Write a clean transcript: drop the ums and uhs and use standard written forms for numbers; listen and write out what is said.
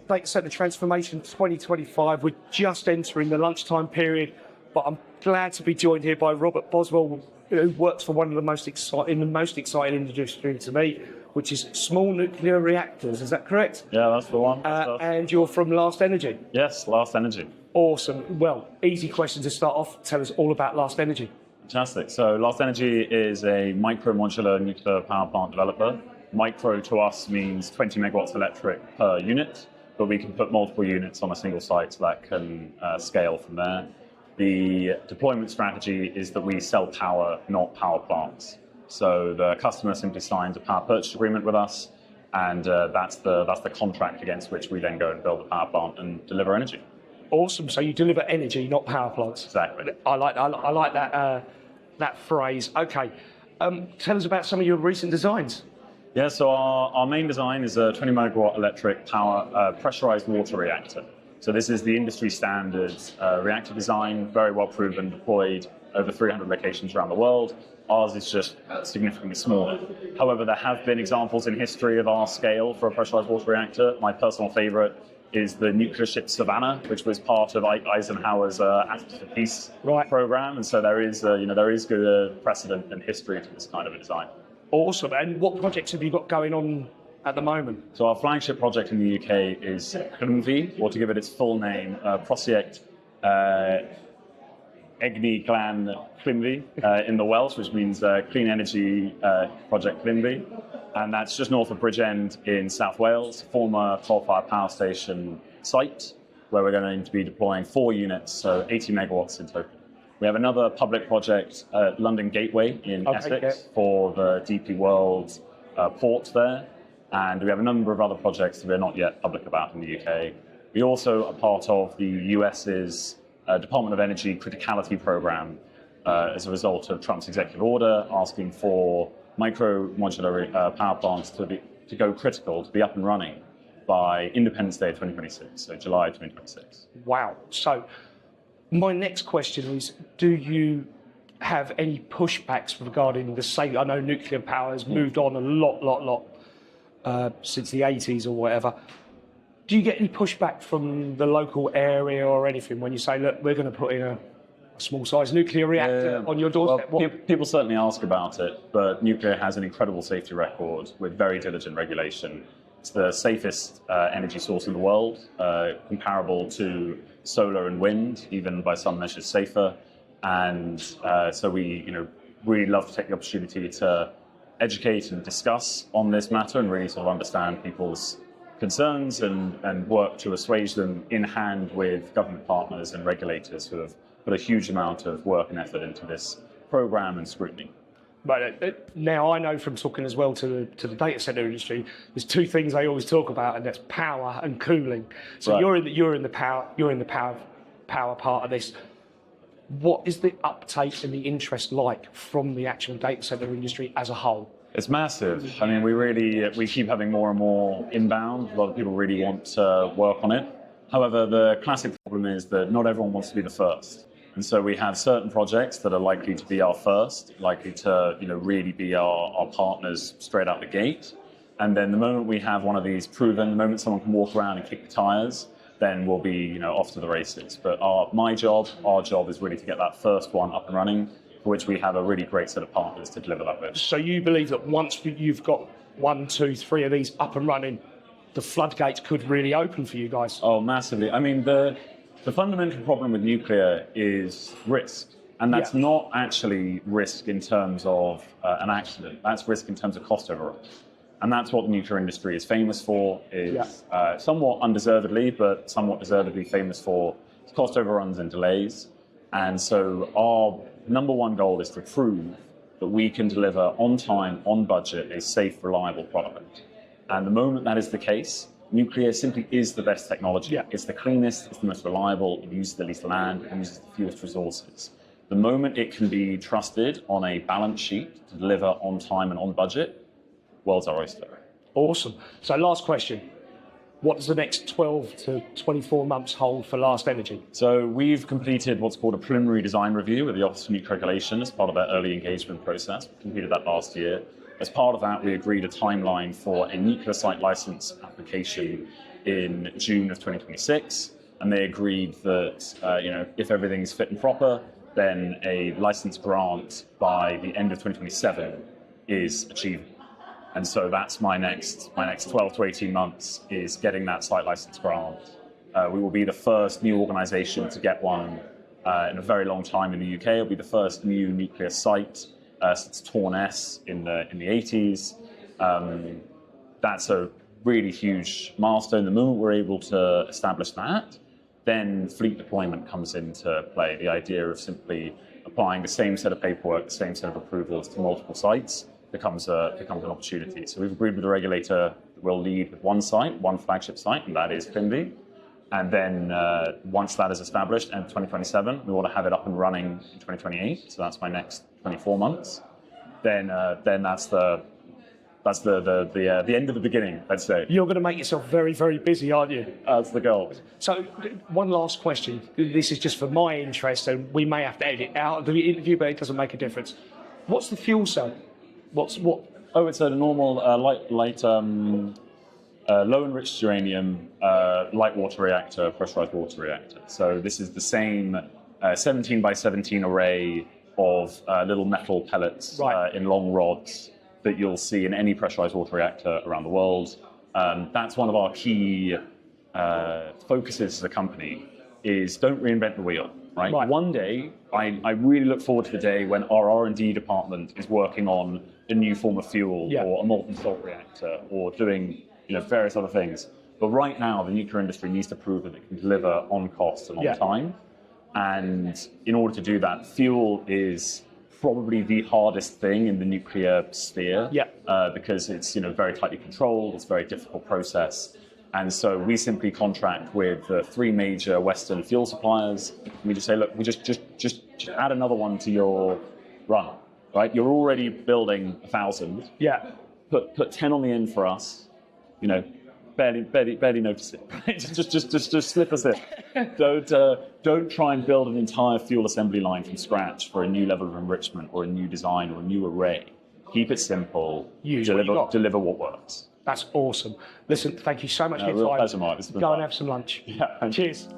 Data center transformation 2025. We're just entering the lunchtime period, but I'm glad to be joined here by Robert Boswell, who works for one of the most exciting industry to me, which is small nuclear reactors. Is that correct? Yeah, that's the one. And you're from LastEnergy. Yes, LastEnergy. Awesome. Well, easy question to start off. Tell us all about LastEnergy. Fantastic. So LastEnergy is a micro-modular nuclear power plant developer. Micro to us means 20 megawatts electric per unit, but we can put multiple units on a single site so that can scale from there. The deployment strategy is that we sell power, not power plants. So the customer simply signs a power purchase agreement with us, and that's the contract against which we then go and build the power plant and deliver energy. Awesome. So you deliver energy, not power plants. Exactly. I like that phrase. Okay. Tell us about some of your recent designs. Yeah, so our main design is a 20 megawatt electric power pressurized water reactor. So this is the industry standard reactor design, very well proven, deployed over 300 locations around the world. Ours is just significantly smaller. However, there have been examples in history of our scale for a pressurized water reactor. My personal favorite is the nuclear ship Savannah, which was part of Eisenhower's Atoms for Peace program. And so there is good precedent and history to this kind of a design. Awesome. And what projects have you got going on at the moment? So our flagship project in the UK is CLMV, or to give it its full name, Project Egni Glan CLMV in the Welsh, which means Clean Energy Project CLMV. And that's just north of Bridgend in South Wales, former coal-fired power station site, where we're going to be deploying 4 units, so 80 megawatts in total. We have another public project at London Gateway in Essex for the DP World port there. And we have a number of other projects that we're not yet public about in the UK. We also are part of the US's Department of Energy criticality program as a result of Trump's executive order asking for micro-modular power plants to go critical, to be up and running by Independence Day 2026, so July 2026. Wow. So my next question is, do you have any pushbacks regarding the safety? I know nuclear power has moved on a lot since the 80s or whatever. Do you get any pushback from the local area or anything when you say, look, we're going to put in a small-sized nuclear reactor on your doorstep? Well, people certainly ask about it, but nuclear has an incredible safety record with very diligent regulation. It's the safest energy source in the world, comparable to solar and wind, even by some measures safer. And so we really love to take the opportunity to educate and discuss on this matter and really sort of understand people's concerns and work to assuage them in hand with government partners and regulators who have put a huge amount of work and effort into this program and scrutiny. But now I know from talking as well to the data center industry, there's 2 things they always talk about, and that's power and cooling. So you're in the power part of this. What is the uptake and the interest like from the actual data center industry as a whole? It's massive. I mean, we keep having more and more inbound. A lot of people really want to work on it. However, the classic problem is that not everyone wants to be the first. And so we have certain projects that are likely to be our first, likely to really be our partners straight out the gate. And then the moment we have one of these proven, the moment someone can walk around and kick the tires, then we'll be off to the races. But our job is really to get that first one up and running, for which we have a really great set of partners to deliver that with. So you believe that once you've got 1, 2, 3 of these up and running, the floodgates could really open for you guys? Oh, massively. I mean, the fundamental problem with nuclear is risk. And that's not actually risk in terms of an accident. That's risk in terms of cost overruns. And that's what the nuclear industry is famous for, is somewhat undeservedly, but somewhat deservedly famous for cost overruns and delays. And so our number one goal is to prove that we can deliver on time, on budget, a safe, reliable product. And the moment that is the case, nuclear simply is the best technology. Yeah. It's the cleanest, it's the most reliable, it uses the least land, it uses the fewest resources. The moment it can be trusted on a balance sheet to deliver on time and on budget, world's our oyster. Awesome. So last question. What does the next 12 to 24 months hold for LastEnergy? So we've completed what's called a preliminary design review with the Office of Nuclear Regulation as part of our early engagement process. We completed that last year. As part of that, we agreed a timeline for a nuclear site license application in June of 2026, and they agreed that if everything's fit and proper, then a license grant by the end of 2027 is achievable. And so that's my next 12 to 18 months is getting that site license grant. We will be the first new organisation to get one in a very long time in the UK. It'll be the first new nuclear site since Torness in the 80s. That's a really huge milestone. The moment we're able to establish that, then fleet deployment comes into play. The idea of simply applying the same set of paperwork, the same set of approvals to multiple sites becomes an opportunity. So we've agreed with the regulator that we'll lead with one site, one flagship site, and that is Clinby. And then once that is established in 2027, we want to have it up and running in 2028. So that's my next 24 months. Then that's the end of the beginning, let's say. You're going to make yourself very, very busy, aren't you? That's the goal. So one last question. This is just for my interest, and we may have to edit out of the interview, but it doesn't make a difference. What's the fuel cell? What? Oh, it's a normal low enriched uranium light water reactor, pressurized water reactor. So this is the same 17 by 17 array of little metal pellets in long rods that you'll see in any pressurized water reactor around the world. That's one of our key focuses as a company is don't reinvent the wheel. Right? One day, I really look forward to the day when our R&D department is working on a new form of fuel or a molten salt reactor or doing various other things. But right now, the nuclear industry needs to prove that it can deliver on cost and on time. And in order to do that, fuel is probably the hardest thing in the nuclear sphere because it's very tightly controlled. It's a very difficult process. And so we simply contract with the 3 major Western fuel suppliers. And we just say, look, we just add another one to your run, right? You're already building 1,000. Yeah. Put 10 on the end for us. Barely notice it. just slip us in. Don't try and build an entire fuel assembly line from scratch for a new level of enrichment or a new design or a new array. Keep it simple. Deliver what works. That's awesome. Listen, thank you so much for your time. Real pleasure, Mark. Go and have some lunch. Yeah. Cheers.